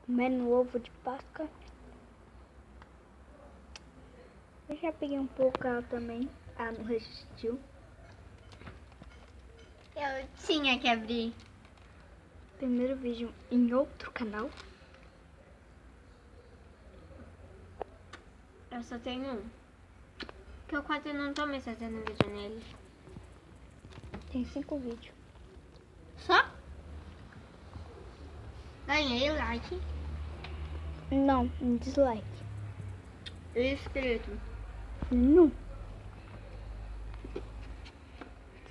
Comendo ovo de Páscoa. Eu já peguei um pouco ela também. Ela não resistiu. Eu tinha que abrir. Primeiro vídeo em outro canal. Eu só tenho um. Que eu quase não tô mais fazendo vídeo nele. Tem 5 vídeos. Só? Ganhei o like. Não, um dislike. E inscrito. Não.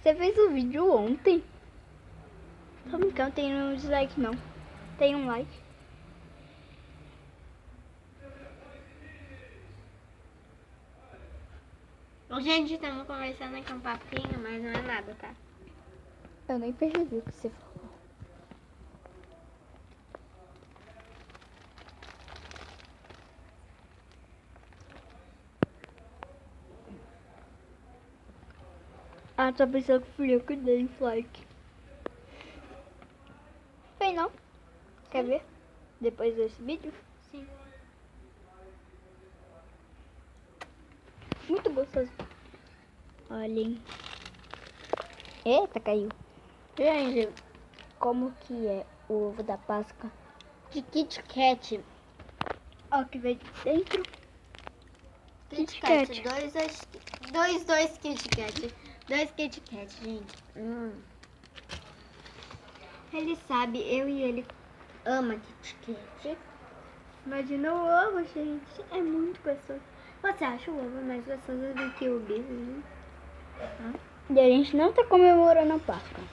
Você fez o vídeo ontem? Tô brincando, tem um dislike não. Tem um like. Gente, estamos conversando aqui um papinho, mas não é nada, tá? Eu nem percebi o que você falou. Ah, tá pensando que fui eu que dei dislike. Foi não? Quer ver? Depois desse vídeo? Sim. Muito gostoso. Olhem. Eita, caiu. Gente, Como que é o ovo da Páscoa? de Kit Kat. Ó, que vem dentro. Kit Kit Kat. Kat. Dois Kit Kat. 2 Kit Kat, gente. Ele sabe, eu e ele ama Kit Kat. Imagina o ovo, gente. É muito gostoso. Você acha o ovo mais gostoso do que o bis? E a gente não tá comemorando a Páscoa.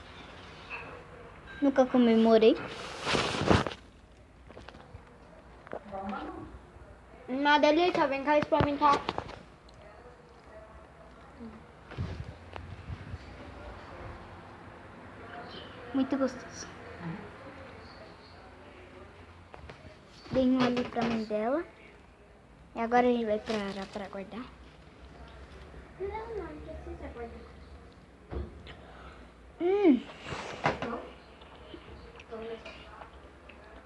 Nunca comemorei. Uma delícia, vem cá experimentar. Muito gostoso. Dei um ali pra mãe dela. E agora a gente vai pra guardar. Não precisa guardar.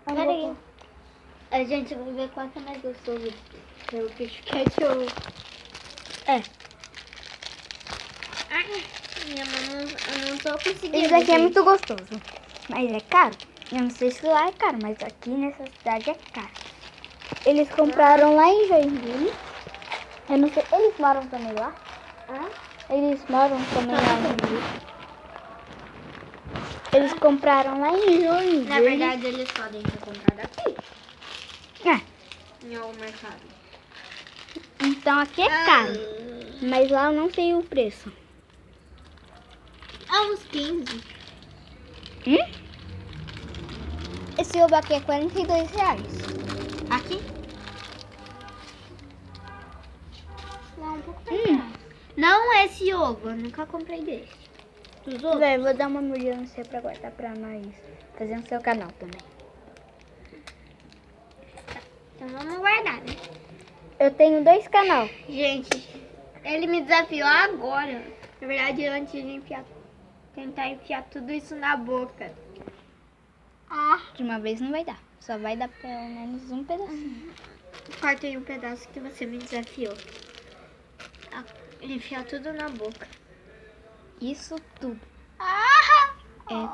Peraí. A gente vai ver qual que é mais gostoso. Pelo Kit Kat ou... É. Minha mãe, eu não tô conseguindo. Esse daqui é gente. muito gostoso. Mas é caro. Eu não sei se lá é caro, mas aqui nessa cidade é caro. Eles compraram lá em Joinville. Eu não sei. Eles moram também lá? Eles moram também lá em Joinville. Eles compraram lá em Joinville. Na verdade, eles podem ter comprado aqui. É. Em algum mercado. Então aqui é caro. Mas lá eu não sei o preço. Uns 15. Esse ovo aqui é R$42. Aqui? Não, um pouco mais. Não esse ovo, eu nunca comprei desse. Os outros? Véi, vou dar uma mordida no seu pra guardar pra nós fazer no seu canal também. Então vamos guardar, né? Eu tenho 2 canal. Gente, ele me desafiou agora. Na verdade, antes de tentar enfiar tudo isso na boca. De uma vez não vai dar. Só vai dar pelo menos um pedacinho. Cortei um pedaço que você me desafiou. Enfiar tudo na boca. Isso tudo. É.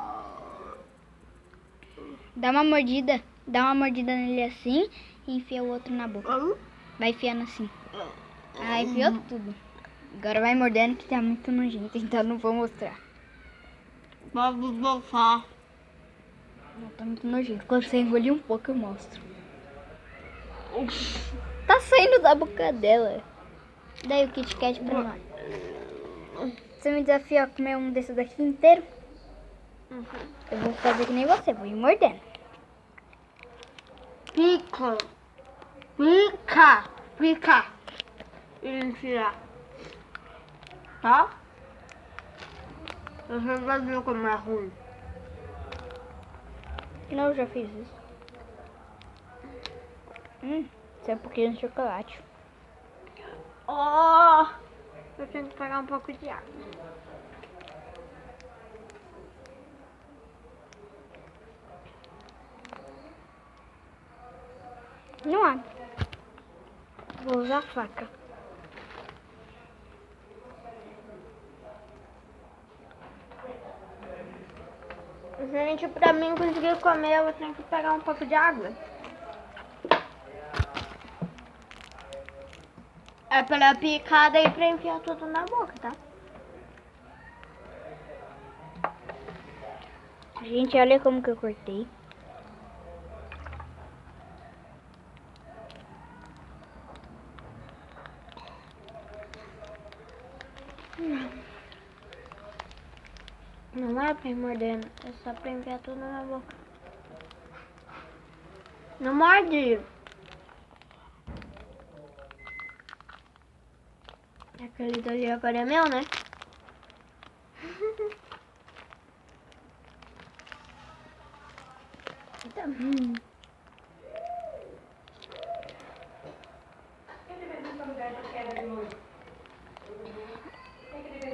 Dá uma mordida nele assim e enfia o outro na boca. Vai enfiando assim. Ah, enfiou tudo. Agora vai mordendo que tá muito nojento, então não vou mostrar. Vamos voltar. Não, tá muito nojento. Quando você engolir um pouco eu mostro. Tá saindo da boca dela. Daí o Kit Kat pra nós. Você me desafia a comer um desses daqui inteiro? Eu vou fazer que nem você, vou ir mordendo. Fica. Enfiar. Tá? Você vai ver como é ruim. Não, eu já fiz isso. Isso é um pouquinho de chocolate. Eu tenho que pegar um pouco de água. Não abre. Vou usar a faca. Gente, pra mim conseguir comer, eu tenho que pegar um pouco de água. É pra picada e pra enfiar tudo na boca, tá? Gente, olha como que eu cortei. Não é pra ir mordendo, é só pra enfiar tudo na boca. Não morde! Aquele dali agora é meu, né?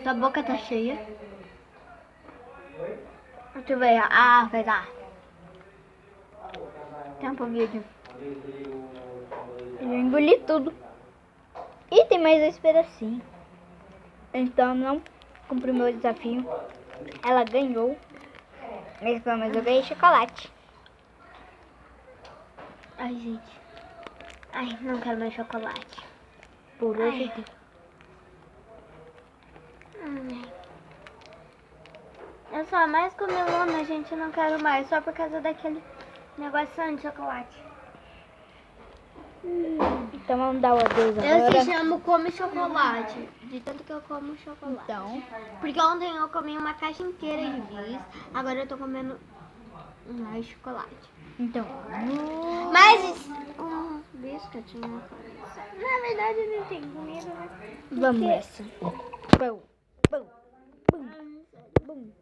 Sua boca tá cheia. Deixa eu ver. Ah, vai dar. Tempo vídeo. Eu engoli tudo. E tem mais esse pedacinho. Então não cumpri o meu desafio. Ela ganhou. Mas pelo menos eu ganhei chocolate. Ai, gente. Ai, não quero mais chocolate. Por hoje. Eu só mais comi lona, gente. Eu não quero mais. Só por causa daquele negocinho de chocolate. Então vamos dar o adeus Eu agora. se chamo Come Chocolate. De tanto que eu como chocolate. Então, Porque ontem eu comi uma caixa inteira de bis. Agora eu tô comendo mais chocolate. então. Mas um biscoito na cabeça. Na verdade eu não tenho comido, mas... Vamos nessa. Bum, bum, bum, bum.